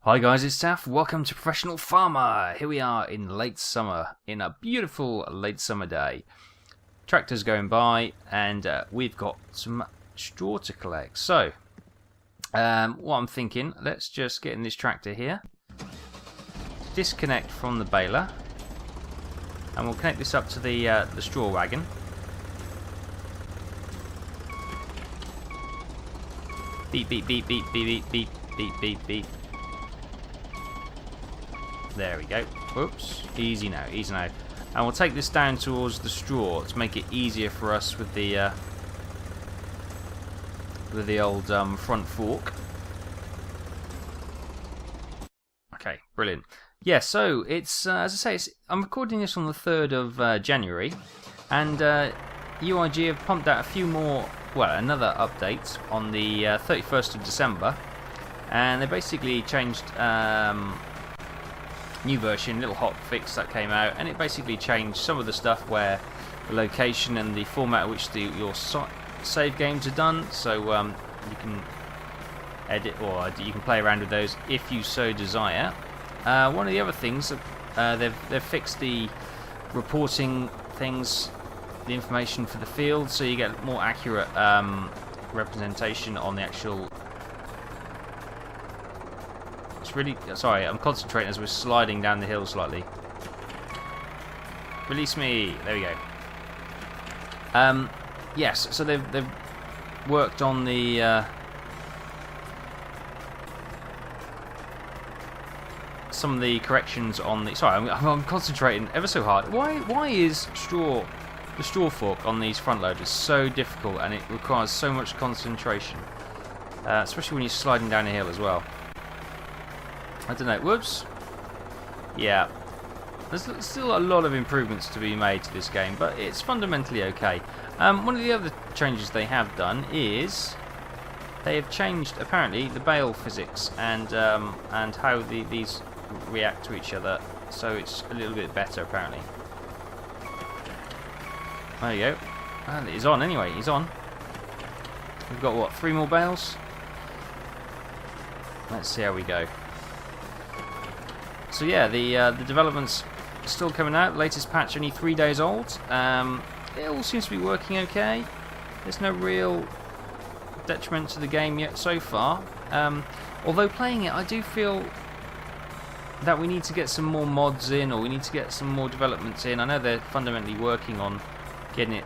Hi guys, it's Taff. Welcome to Professional Farmer. Here we are in late summer, in a beautiful late summer day. Tractors going by, and we've got some straw to collect. So, what I'm thinking, let's just get in this tractor here, disconnect from the baler, and we'll connect this up to the straw wagon. Beep beep beep beep beep beep beep beep beep beep. There we go. Whoops. Easy now, easy now. And we'll take this down towards the straw to make it easier for us with the old front fork. Okay, brilliant. Yeah, so it's as I say, I'm recording this on the 3rd of January, and UIG have pumped out a few more. Well, another update on the 31st of December, and they basically changed. New version, little hot fix that came out, and it basically changed some of the stuff where the location and the format at which your save games are done, so you can edit or you can play around with those if you so desire. One of the other things, they've fixed the reporting things, the information for the field, so you get more accurate representation on the actual. Really, sorry, I'm concentrating as we're sliding down the hill slightly. Release me. There we go. Yes, so they've worked on the some of the corrections on the. Sorry, I'm concentrating ever so hard. Why is the straw fork on these front loaders so difficult, and it requires so much concentration, especially when you're sliding down a hill as well? I don't know. Whoops. Yeah. There's still a lot of improvements to be made to this game, but it's fundamentally okay. One of the other changes they have done is they have changed, apparently, the bale physics and how these react to each other, so it's a little bit better, apparently. There you go. And he's on anyway. He's on. We've got, what, 3 more bales? Let's see how we go. So yeah, the development's still coming out. Latest patch only 3 days old. It all seems to be working okay. There's no real detriment to the game yet so far. Although playing it, I do feel that we need to get some more mods in, or we need to get some more developments in. I know they're fundamentally working on getting it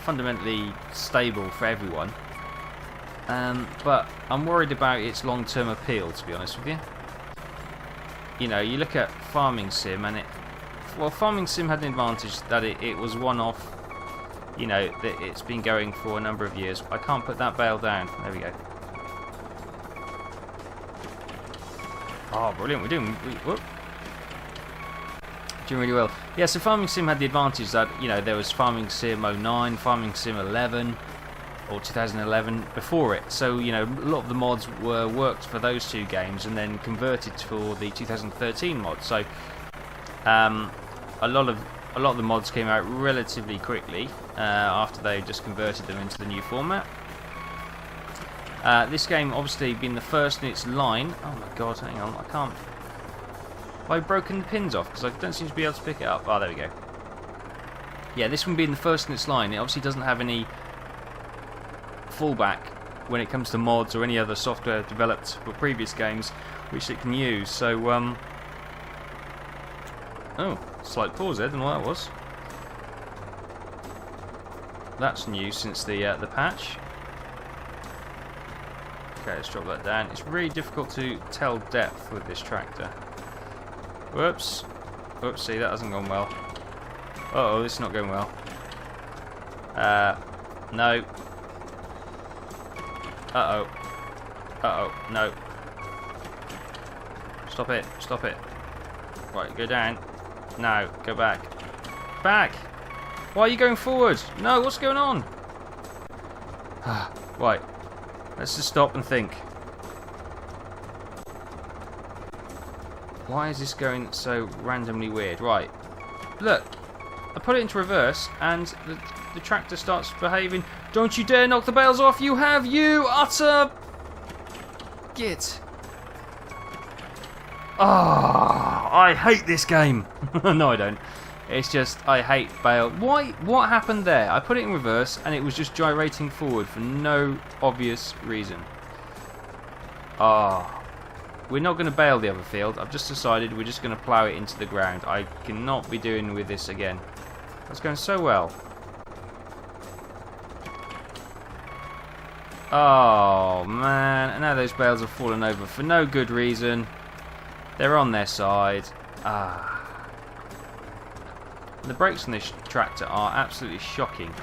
fundamentally stable for everyone. But I'm worried about its long-term appeal, to be honest with you. You know, you look at Farming Sim, and Farming Sim had an advantage that it was one-off. You know, that it's been going for a number of years. I can't put that bale down. There we go. Oh, brilliant! We're doing really well. Yeah, so Farming Sim had the advantage that, you know, there was Farming Sim 09, Farming Sim 11. Or 2011 before it, so you know a lot of the mods were worked for those two games and then converted for the 2013 mod. So a lot of the mods came out relatively quickly after they just converted them into the new format. This game obviously being the first in its line. Oh my god, hang on, I can't. I've broken the pins off because I don't seem to be able to pick it up. Oh, there we go. Yeah, this one being the first in its line, it obviously doesn't have any fallback when it comes to mods or any other software developed for previous games which it can use. So oh, slight pause there, don't know what that was. That's new since the patch. Okay, let's drop that down. It's really difficult to tell depth with this tractor. Whoops. Oopsie, that hasn't gone well. Uh oh, this is not going well. No. Uh-oh. Uh-oh. No. Stop it. Stop it. Right, go down. No, go back. Back! Why are you going forward? No, what's going on? Right. Let's just stop and think. Why is this going so randomly weird? Right. Look. I put it into reverse, and the tractor starts behaving. Don't you dare knock the bales off, you utter it! Oh, I hate this game. No, I don't. It's just, I hate bale. Why? What happened there? I put it in reverse and it was just gyrating forward for no obvious reason. Ah. We're not going to bale the other field. I've just decided we're just going to plough it into the ground. I cannot be doing with this again. That's going so well. Oh, man. And now those bales have fallen over for no good reason. They're on their side. Ah. The brakes on this tractor are absolutely shocking.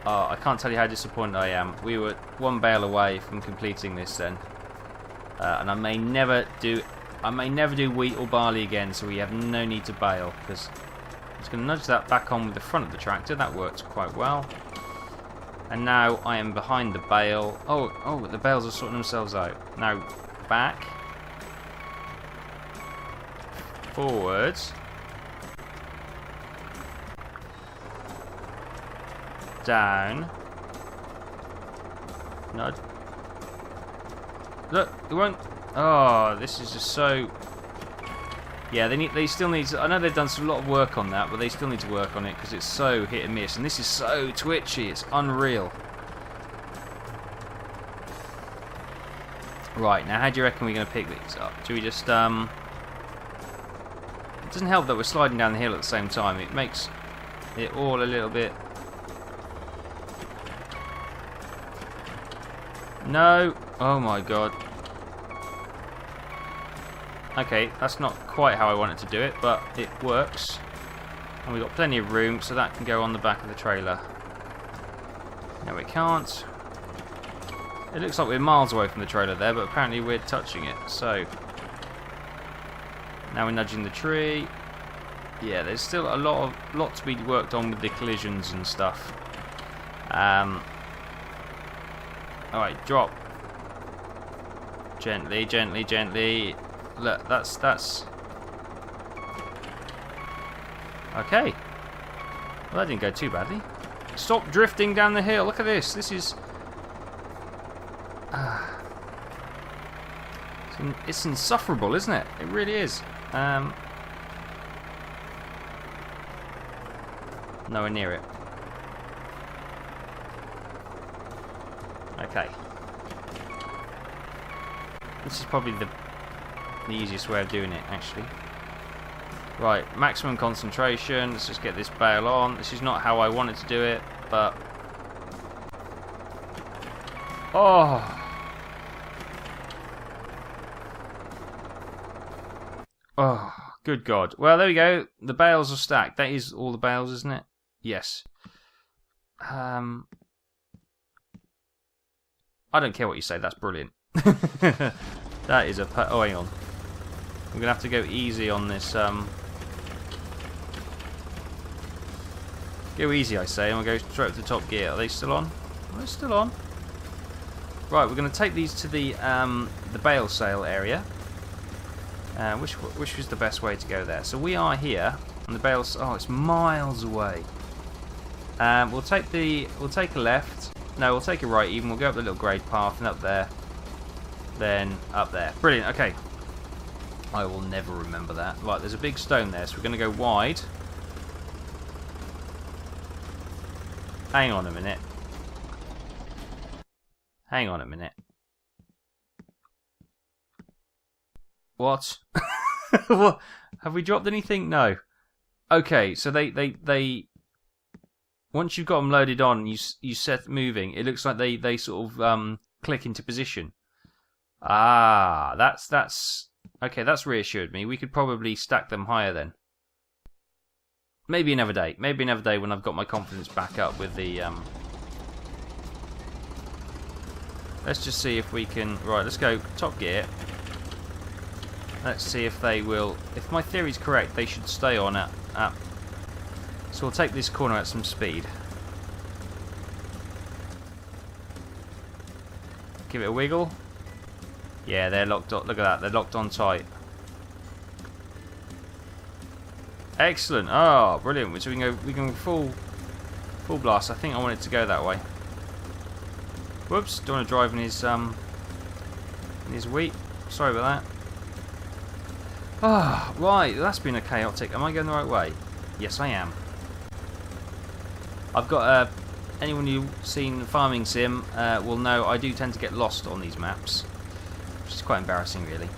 Oh, I can't tell you how disappointed I am. We were one bale away from completing this then. And I may never do wheat or barley again, so we have no need to bale, because I'm just going to nudge that back on with the front of the tractor. That works quite well. And now I am behind the bale. Oh, the bales are sorting themselves out. Now, back. Forwards. Down. Nudge. Look, it won't. Oh, this is just so. Yeah, they still need. I know they've done a lot of work on that, but they still need to work on it because it's so hit and miss, and this is so twitchy. It's unreal. Right, now how do you reckon we're going to pick these up? Do we just It doesn't help that we're sliding down the hill at the same time. It makes it all a little bit. No! Oh my god. Okay, that's not quite how I wanted to do it, but it works. And we've got plenty of room, so that can go on the back of the trailer. No, it can't. It looks like we're miles away from the trailer there, but apparently we're touching it, so. Now we're nudging the tree. Yeah, there's still a lot to be worked on with the collisions and stuff. Alright, drop. Gently, gently, gently. Look, that's... Okay. Well, that didn't go too badly. Stop drifting down the hill. Look at this. This is... It's insufferable, isn't it? It really is. Nowhere near it. Okay. This is probably the easiest way of doing it, actually. Right, maximum concentration. Let's just get this bale on. This is not how I wanted to do it, but... Oh! Oh, good God. Well, there we go. The bales are stacked. That is all the bales, isn't it? Yes. I don't care what you say. That's brilliant. That is a... Oh, hang on. I'm going to have to go easy on this. Go easy, I say, and we'll go straight up to top gear. Are they still on? Oh, they're still on. Right, we're going to take these to the bale sale area. Which was the best way to go there? So we are here, and the bale... Oh, it's miles away. We'll take a left. No, we'll take a right even. We'll go up the little grade path and up there. Then up there. Brilliant, okay. I will never remember that. Right, there's a big stone there, so we're going to go wide. Hang on a minute. Hang on a minute. What? What? Have we dropped anything? No. Okay, so they once you've got them loaded on, you set moving. It looks like they sort of click into position. Ah, that's okay. That's reassured me. We could probably stack them higher then. Maybe another day. Maybe another day when I've got my confidence back up with the. Let's just see if we can. Right, let's go top gear. Let's see if they will. If my theory's correct, they should stay on at. So we'll take this corner at some speed. Give it a wiggle. Yeah, they're locked on. Look at that. They're locked on tight. Excellent. Oh, brilliant. So we can go full Full blast. I think I want it to go that way. Whoops! Don't want to drive in his wheat. Sorry about that. Ah, right. That's been a chaotic. Am I going the right way? Yes, I am. I've got anyone who's seen Farming Sim will know I do tend to get lost on these maps, which is quite embarrassing, really.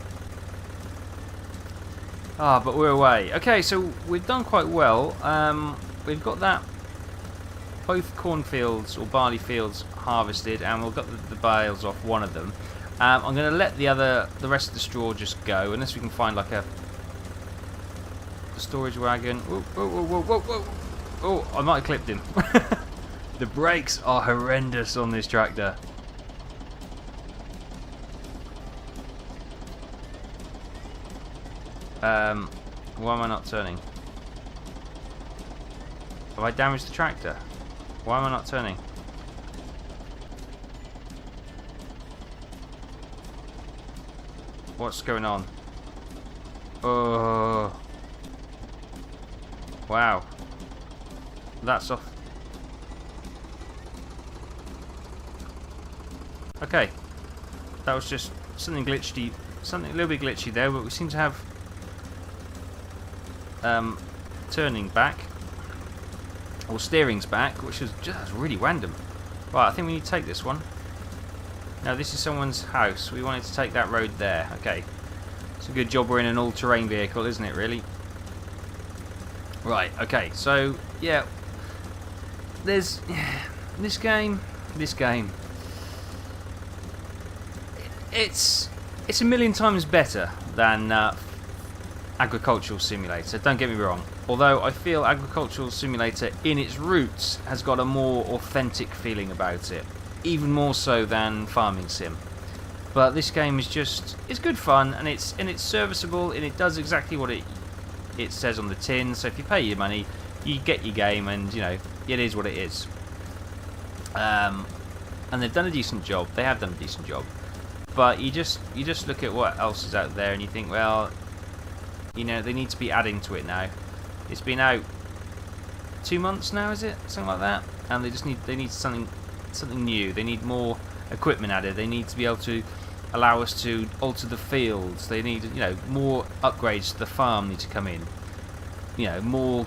Ah, but we're away. Okay, so we've done quite well. We've got that both cornfields or barley fields harvested, and we've got the bales off one of them. I'm going to let the rest of the straw just go, unless we can find like a storage wagon. Whoa, whoa, whoa, whoa, whoa, whoa. Oh, I might have clipped him. The brakes are horrendous on this tractor. Why am I not turning? Have I damaged the tractor? Why am I not turning? What's going on? Oh. Wow. That's off. Okay. That was just something glitchy, something a little bit glitchy there, but we seem to have turning back, or steering's back, which is just really random. Right, I think we need to take this one. Now this is someone's house. We wanted to take that road there. Okay. It's a good job we're in an all-terrain vehicle, isn't it, really? Right, okay, so, yeah. There's... This game... It's a million times better than Agricultural Simulator, don't get me wrong. Although I feel Agricultural Simulator, in its roots, has got a more authentic feeling about it. Even more so than Farming Sim. But this game is just... It's good fun, and it's serviceable, and it does exactly what it says on the tin. So if you pay your money, you get your game, and, you know, it is what it is. And they've done a decent job. They have done a decent job. But you just look at what else is out there, and you think, well, you know, they need to be adding to it now. It's been out 2 months now, is it? Something like that. And they need something new. They need more equipment added. They need to be able to allow us to alter the fields. They need, you know, more upgrades to the farm need to come in. You know, more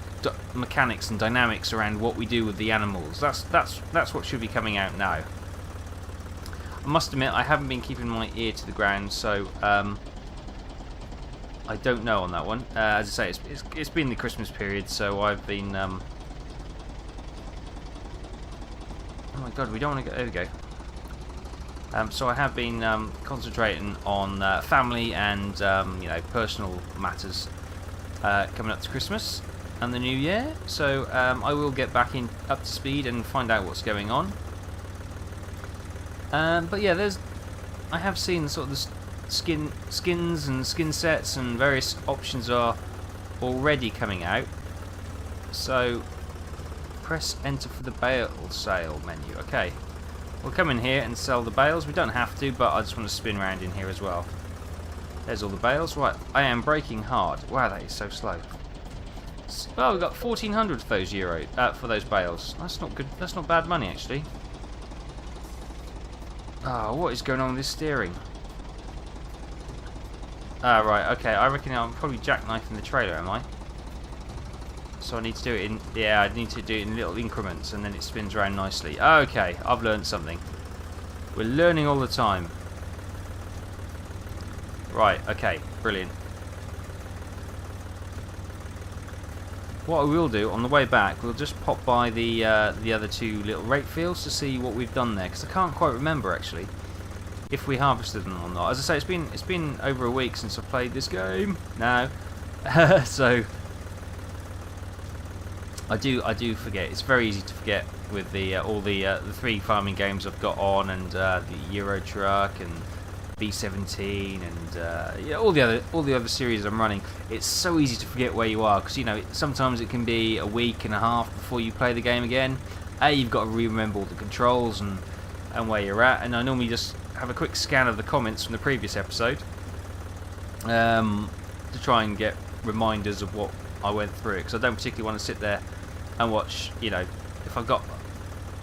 mechanics and dynamics around what we do with the animals. That's what should be coming out now. I must admit, I haven't been keeping my ear to the ground, so I don't know on that one. As I say, it's been the Christmas period, so I've been. Oh my God, we don't want to go. There we go. So I have been concentrating on family and you know, personal matters coming up to Christmas and the New Year. So I will get back up to speed and find out what's going on. But yeah, I have seen sort of the skins and skin sets and various options are already coming out. So press enter for the bale sale menu. Okay. We'll come in here and sell the bales. We don't have to, but I just want to spin around in here as well. There's all the bales. Right, I am braking hard. Wow, that is so slow. Well, we've got 1,400 for those for those bales. That's not good. That's not bad money, actually. Oh, what is going on with this steering? Ah, right. Okay, I reckon I'm probably jackknifing the trailer, am I? So I need to do it in... Yeah, I need to do it in little increments, and then it spins around nicely. Okay, I've learned something. We're learning all the time. Right, okay, brilliant. What I will do, on the way back, we'll just pop by the other two little rape fields to see what we've done there, because I can't quite remember, actually, if we harvested them or not. As I say, it's been over a week since I played this game now, so... I do forget. It's very easy to forget with the all the 3 farming games I've got on, and the Euro Truck and B17 and yeah, all the other series I'm running. It's so easy to forget where you are, because you know sometimes it can be a week and a half before you play the game again. You've got to remember all the controls and where you're at. And I normally just have a quick scan of the comments from the previous episode to try and get reminders of what I went through, because I don't particularly want to sit there and watch, you know, if I've got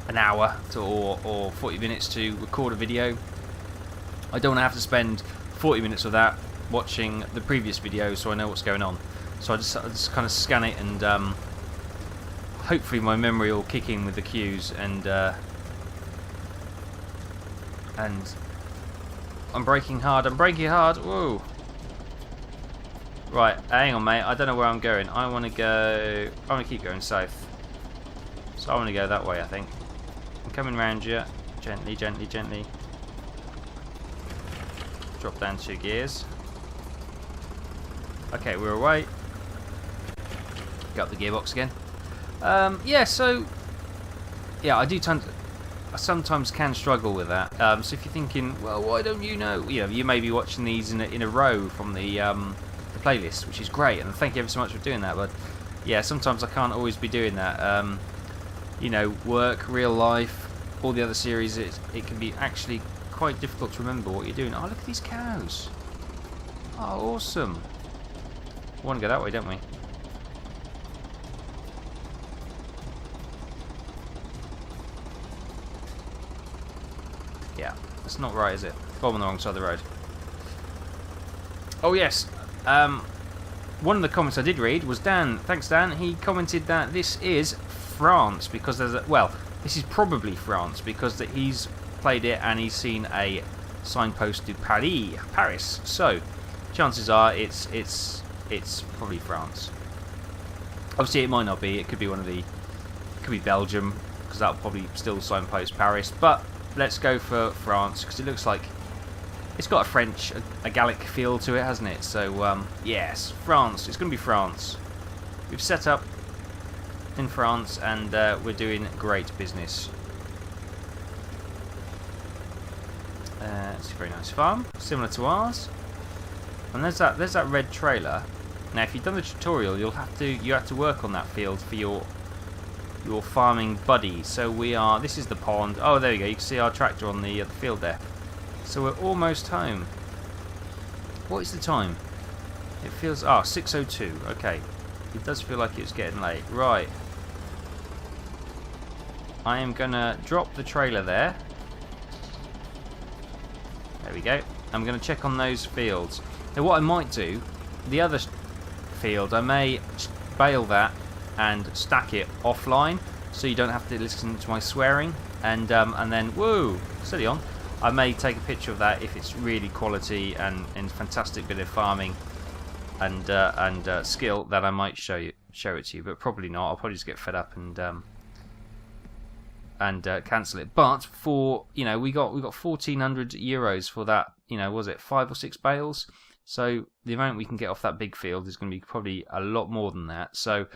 an hour or 40 minutes to record a video. I don't want to have to spend 40 minutes of that watching the previous video so I know what's going on. So I just kind of scan it, and hopefully my memory will kick in with the cues, and I'm braking hard, whoa. Right, hang on mate, I don't know where I'm going. I want to keep going south. So I want to go that way, I think. I'm coming round you, gently, gently, gently. Drop down 2 gears. Okay, we're away. Get up the gearbox again. Yeah, so yeah, I sometimes can struggle with that. So if you're thinking, well, why don't you know? You know, you may be watching these in a row from the playlist, which is great, and thank you ever so much for doing that. But yeah, sometimes I can't always be doing that. You know, work, real life, all the other series, it can be actually quite difficult to remember what you're doing. Oh, look at these cows. Oh, awesome. We want to go that way, don't we? Yeah, that's not right, is it? Oh, I'm on the wrong side of the road. Oh, yes. One of the comments I did read was Dan. Thanks, Dan. He commented that this is France because there's a... Well, this is probably France because he's played it and he's seen a signpost to Paris. So, chances are it's probably France. Obviously, it might not be. It could be it could be Belgium because that'll probably still signpost Paris. But let's go for France because it looks like it's got a Gallic feel to it, hasn't it? So yes, France. It's going to be France. We've set up in France and we're doing great business. It's a very nice farm, similar to ours. And there's that red trailer. Now, if you've done the tutorial, you have to work on that field for your farming buddy. So this is the pond. Oh, there you go. You can see our tractor on the field there. So we're almost home. What is the time? It feels 6:02. Okay, it does feel like it's getting late. Right. I am gonna drop the trailer there. There we go. I'm gonna check on those fields. Now, what I might do, the other field, I may bale that and stack it offline, so you don't have to listen to my swearing. And then, whoa, steady on. I may take a picture of that if it's really quality and fantastic bit of farming and skill. That I might show it to you, but probably not. I'll probably just get fed up and cancel it. But for we got 1,400 euros for that. Was it 5 or 6 bales? So the amount we can get off that big field is going to be probably a lot more than that. So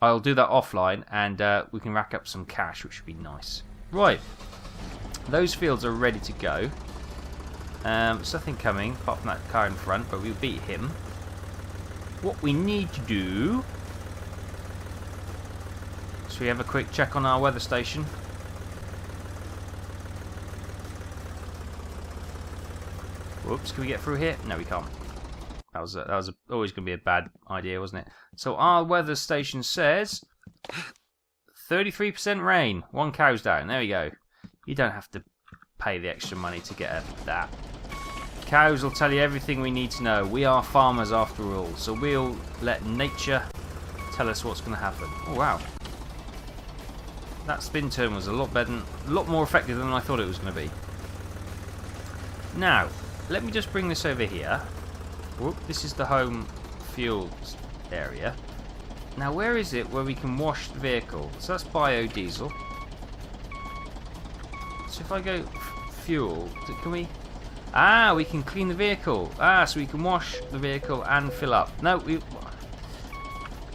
I'll do that offline, and we can rack up some cash, which would be nice. Right, those fields are ready to go. There's nothing coming apart from that car in front, but we'll beat him. What we need to do... So we have a quick check on our weather station. Whoops, can we get through here? No, we can't. That was always going to be a bad idea, wasn't it? So our weather station says 33% rain. 1 cow's down. There we go. You don't have to pay the extra money to get that. Cows will tell you everything we need to know. We are farmers after all, so we'll let nature tell us what's going to happen. Oh wow, that spin turn was a lot more effective than I thought it was going to be. Now, let me just bring this over here. Whoop, this is the home fuels area. Now, where is it where we can wash the vehicle? So that's biodiesel. So if I go fuel, can we... we can clean the vehicle. So we can wash the vehicle and fill up. No,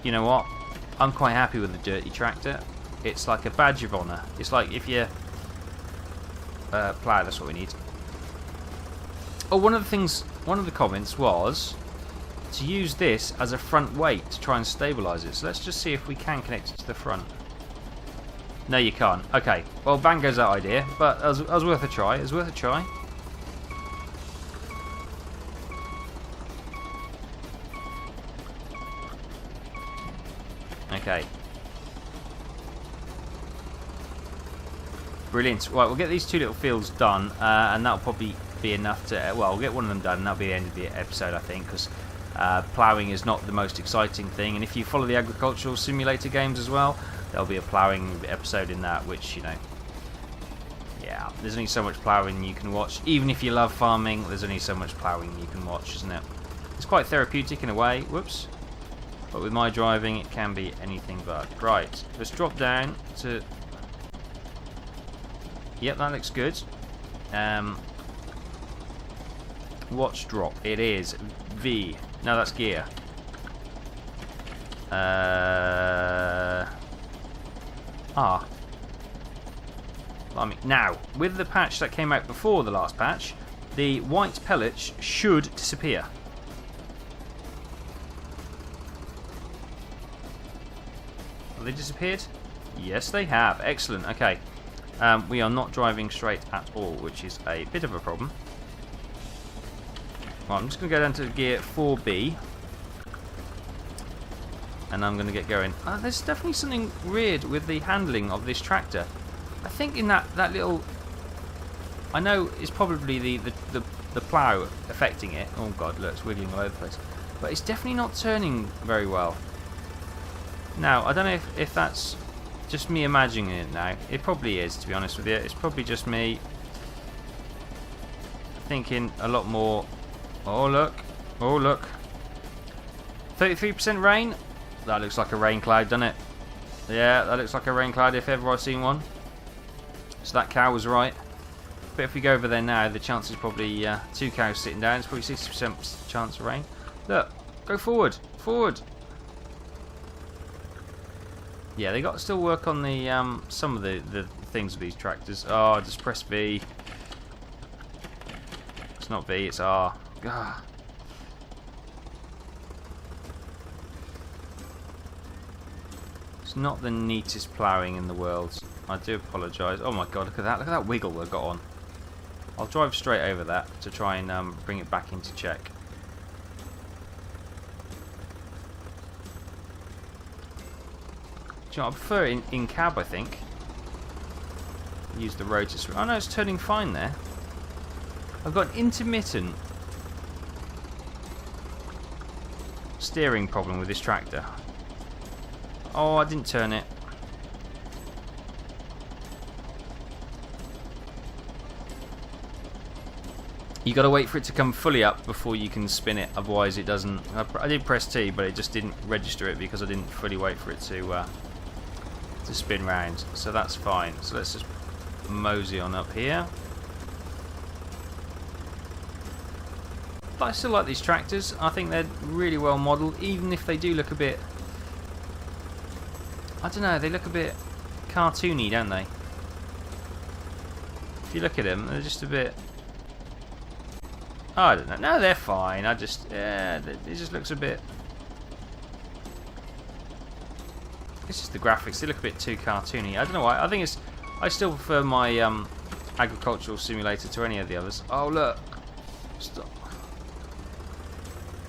you know what? I'm quite happy with the dirty tractor. It's like a badge of honour. It's like if you plough, that's what we need. Oh, one of the comments was to use this as a front weight to try and stabilise it. So let's just see if we can connect it to the front. No, you can't. Okay, well, bang goes that idea, but it was worth a try. It was worth a try. Okay. Brilliant. Right, we'll get these 2 little fields done, and that'll probably be enough to... well, we'll get one of them done, and that'll be the end of the episode, I think, because ploughing is not the most exciting thing. And if you follow the agricultural simulator games as well, there'll be a ploughing episode in that, which, you know... yeah, there's only so much ploughing you can watch. Even if you love farming, there's only so much ploughing you can watch, isn't it? It's quite therapeutic in a way. Whoops. But with my driving, it can be anything but. Right, let's drop down to... yep, that looks good. Watch drop. It is V. No, that's gear. R. Now, with the patch that came out before the last patch, the white pellets should disappear. Have they disappeared? Yes, they have. Excellent. Okay. We are not driving straight at all, which is a bit of a problem. Right, I'm just going to go down to gear 4B. And I'm going to get going. There's definitely something weird with the handling of this tractor. I think in that little... I know it's probably the plough affecting it. Oh god, look, it's wiggling all over the place. But it's definitely not turning very well. Now, I don't know if that's just me imagining it now. It probably is, to be honest with you. It's probably just me thinking a lot more... oh look, oh look. 33% rain? That looks like a rain cloud, doesn't it? Yeah, that looks like a rain cloud if ever I've seen one. So that cow was right. But if we go over there now, the chance is probably 2 cows sitting down. It's probably 60% chance of rain. Look, go forward, forward. Yeah, they got to still work on the some of the things with these tractors. Oh, just press V. It's not V, it's R. Gah. It's not the neatest ploughing in the world. I do apologise. Oh my god, look at that. Look at that wiggle they've got on. I'll drive straight over that to try and bring it back into check. Do you know, I prefer it in cab, I think. Use the road to... oh no, it's turning fine there. I've got an intermittent steering problem with this tractor. Oh, I didn't turn it. You got to wait for it to come fully up before you can spin it, otherwise it doesn't... I did press T, but it just didn't register it because I didn't fully wait for it to spin round. So that's fine. So let's just mosey on up here. But I still like these tractors. I think they're really well modelled, even if they do look a bit... I don't know, they look a bit cartoony, don't they? If you look at them, they're just a bit... oh, I don't know. No, they're fine. I just... it just looks a bit... it's just the graphics. They look a bit too cartoony. I don't know why. I think it's... I still prefer my agricultural simulator to any of the others. Oh, look. Stop.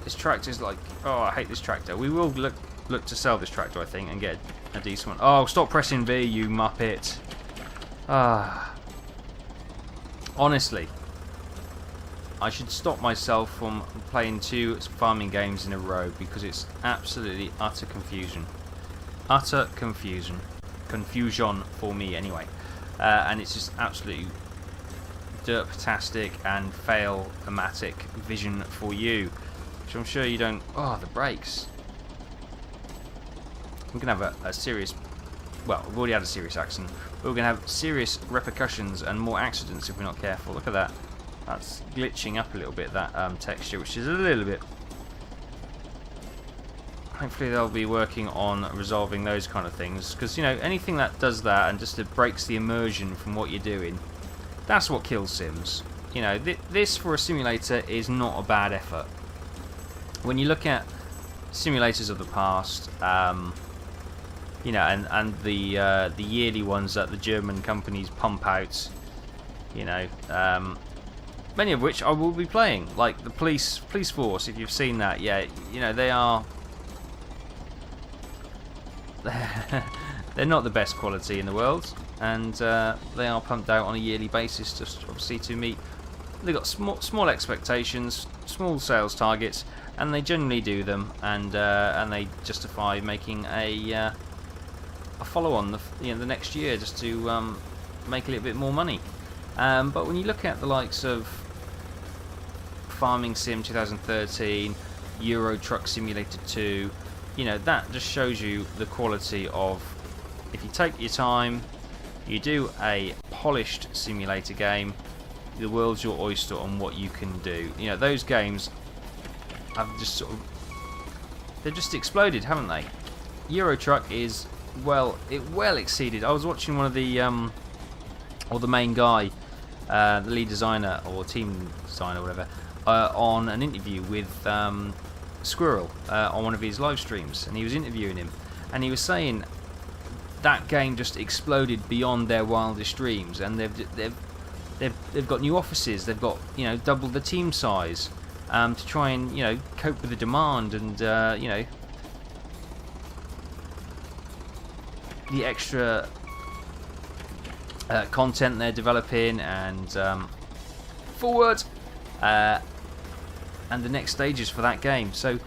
This tractor's like... oh, I hate this tractor. We will look to sell this tractor, I think, and get a decent one. Oh, stop pressing V, you muppet. Ah. Honestly, I should stop myself from playing 2 farming games in a row because it's absolutely utter confusion. Utter confusion. Confusion for me, anyway. And it's just absolutely derp-tastic and fail-matic vision for you. Which I'm sure you don't... oh, the brakes. We're going to have a serious... well, we've already had a serious accident. But we're going to have serious repercussions and more accidents if we're not careful. Look at that. That's glitching up a little bit, that texture, which is a little bit... hopefully they'll be working on resolving those kind of things. Because, you know, anything that does that and just breaks the immersion from what you're doing, that's what kills Sims. You know, this for a simulator is not a bad effort. When you look at simulators of the past... you know, and the yearly ones that the German companies pump out, you know, many of which I will be playing, like the police force. If you've seen that, yeah, you know, they are they're not the best quality in the world. and they are pumped out on a yearly basis, just obviously to meet. They've got small expectations, small sales targets, and they generally do them, and they justify making a follow-on the next year just to make a little bit more money. But when you look at the likes of Farming Sim 2013, Euro Truck Simulator 2, that just shows you the quality of, if you take your time, you do a polished simulator game, the world's your oyster on what you can do. Those games have just they've just exploded, haven't they? Euro Truck is well exceeded. I was watching one of the or the main guy, the lead designer or team designer, whatever, on an interview with Squirrel on one of his live streams, and he was interviewing him, and he was saying that game just exploded beyond their wildest dreams, and they've got new offices, they've got double the team size to try and cope with the demand, and the extra content they're developing, and forward and the next stages for that game. So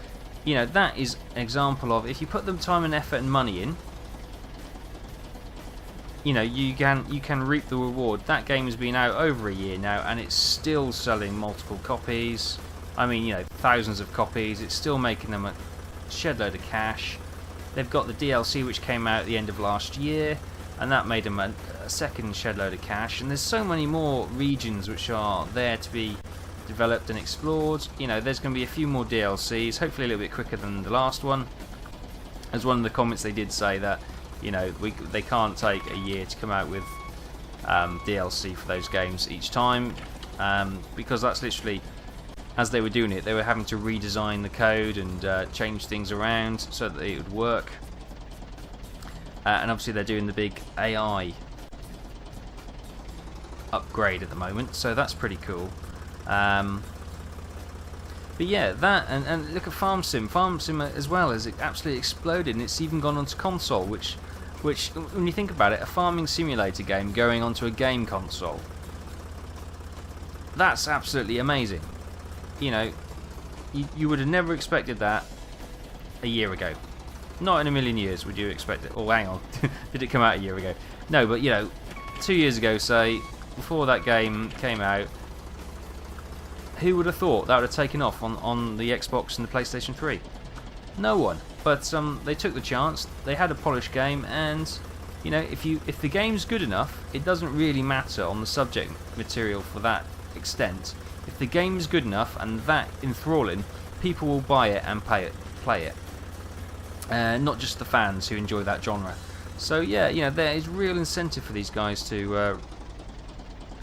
that is an example of, if you put the time and effort and money in, you can reap the reward. That game has been out over a year now, and it's still selling multiple copies. I mean, thousands of copies. It's still making them a shed load of cash. They've got the DLC which came out at the end of last year, and that made them a second shed load of cash. And there's so many more regions which are there to be developed and explored. There's going to be a few more DLCs, hopefully a little bit quicker than the last one. As one of the comments, they did say that they can't take a year to come out with DLC for those games each time, because that's literally, as they were doing it, they were having to redesign the code and change things around so that it would work. And obviously they're doing the big AI upgrade at the moment, so that's pretty cool. But yeah, that, and look at Farm Sim as well has absolutely exploded, and it's even gone onto console, which when you think about it, a farming simulator game going onto a game console, that's absolutely amazing. You would have never expected that a year ago. Not in a million years would you expect it. Oh, hang on. Did it come out a year ago? No, but 2 years ago, say, before that game came out, who would have thought that would have taken off on the Xbox and the PlayStation 3? No one. But they took the chance. They had a polished game, and if the game's good enough, it doesn't really matter on the subject material for that extent. If the game's good enough and that enthralling, people will buy it and play it. Not just the fans who enjoy that genre. So yeah, there is real incentive for these guys to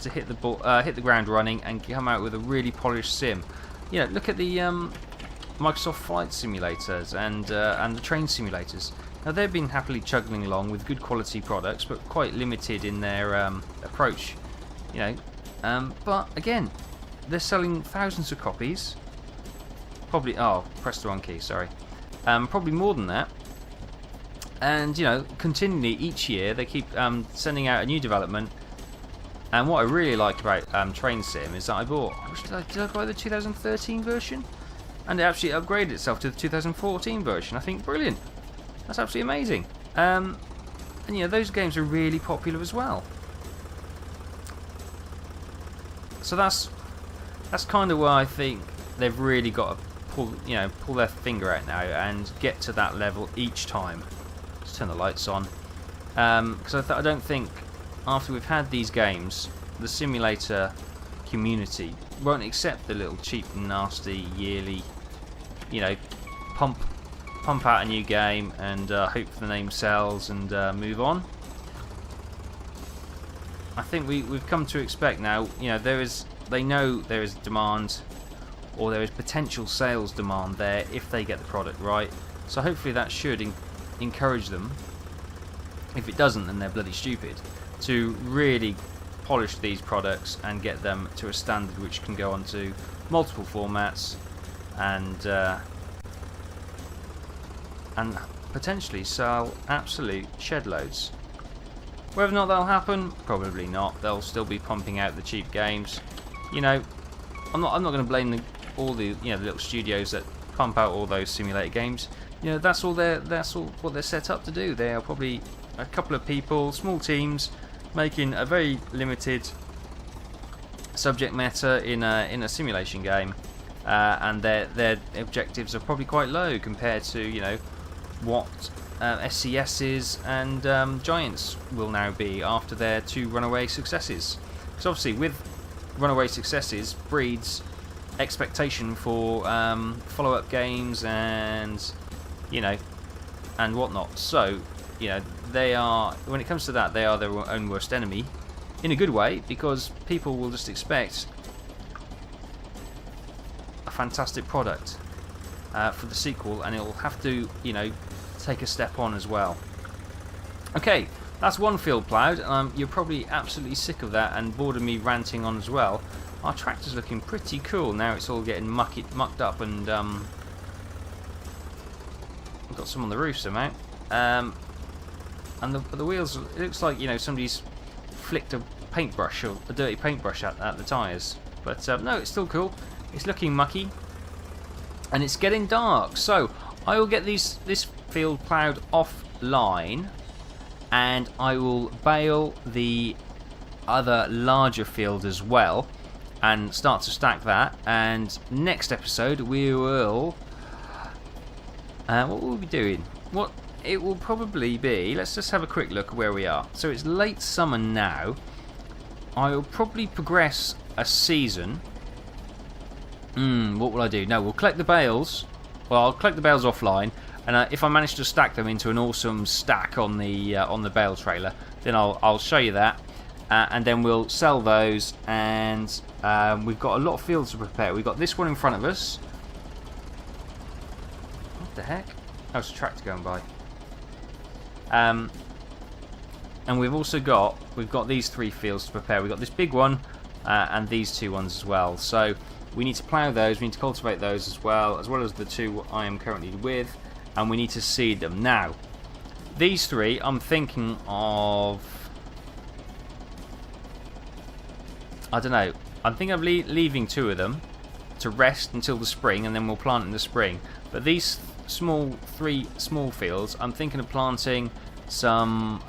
hit the ground running and come out with a really polished sim. Look at the Microsoft Flight Simulators and the train simulators. Now they've been happily chugging along with good quality products, but quite limited in their approach. But again, they're selling thousands of copies. Probably, press the wrong key, sorry. Probably more than that. And continually each year they keep sending out a new development. And what I really like about Train Sim is that I bought, did I buy the 2013 version? And it actually upgraded itself to the 2014 version. I think brilliant. That's absolutely amazing. And those games are really popular as well. So that's kind of where I think they've really got to pull their finger out now and get to that level each time. Let's turn the lights on, because I don't think after we've had these games, the simulator community won't accept the little cheap and nasty yearly, pump out a new game and hope the name sells and move on. I think we've come to expect now. They know there is demand, or there is potential sales demand there if they get the product right. So hopefully that should encourage them. If it doesn't, then they're bloody stupid. To really polish these products and get them to a standard which can go onto multiple formats and potentially sell absolute shed loads. Whether or not that'll happen, probably not. They'll still be pumping out the cheap games. You know, I'm not going to blame all the the little studios that pump out all those simulator games. You know, that's all what they're set up to do. They are probably a couple of people, small teams, making a very limited subject matter in a simulation game, and their objectives are probably quite low compared to what SCSs and Giants will now be after their 2 runaway successes. Because obviously with runaway successes breeds expectation for follow-up games and and whatnot. So they are, when it comes to that, they are their own worst enemy in a good way, because people will just expect a fantastic product for the sequel, and it will have to take a step on as well. Okay, that's one field ploughed. You're probably absolutely sick of that and bored of me ranting on as well. Our tractor's looking pretty cool now. It's all getting mucked up, and we've got some on the roof somehow. And the wheels, it looks like somebody's flicked a paintbrush or a dirty paintbrush at the tyres. But no, it's still cool. It's looking mucky, and it's getting dark. So I will get this field ploughed offline, and I will bale the other larger field as well and start to stack that. And next episode we will what will we be doing? What it will probably be, let's just have a quick look at where we are. So it's late summer now. I will probably progress a season. What will I do? No, we'll collect the bales. Well, I'll collect the bales offline, and if I manage to stack them into an awesome stack on the bale trailer, then I'll show you that, and then we'll sell those. And we've got a lot of fields to prepare. We've got this one in front of us. What the heck? Oh, it's a tractor going by. And we've also got these 3 fields to prepare. We've got this big one and these 2 ones as well. So we need to plough those, we need to cultivate those as well as the 2 I am currently with, and we need to seed them. Now, these 3, I'm thinking of, I don't know, I'm thinking of leaving 2 of them to rest until the spring, and then we'll plant in the spring. But these 3 small fields, I'm thinking of planting some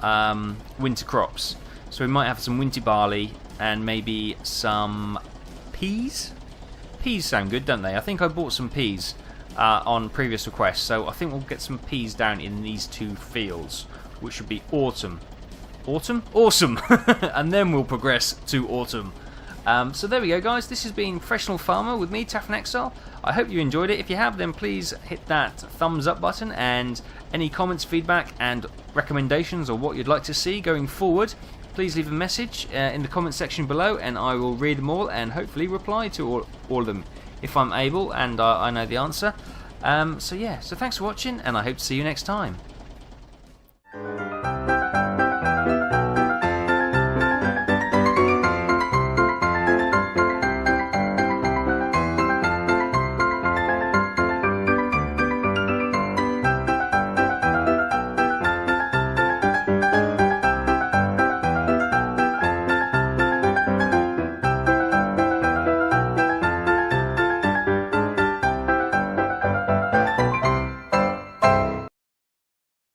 winter crops. So we might have some winter barley and maybe some peas. Peas sound good, don't they? I think I bought some peas on previous requests, so I think we'll get some peas down in these 2 fields, which should be autumn. Autumn? Awesome! And then we'll progress to autumn. So there we go, guys. This has been Professional Farmer with me, Taff and Exile. I hope you enjoyed it. If you have, then please hit that thumbs up button, and any comments, feedback and recommendations, or what you'd like to see going forward, please leave a message in the comment section below, and I will read them all and hopefully reply to all of them if I'm able and I know the answer. So yeah, so thanks for watching, and I hope to see you next time.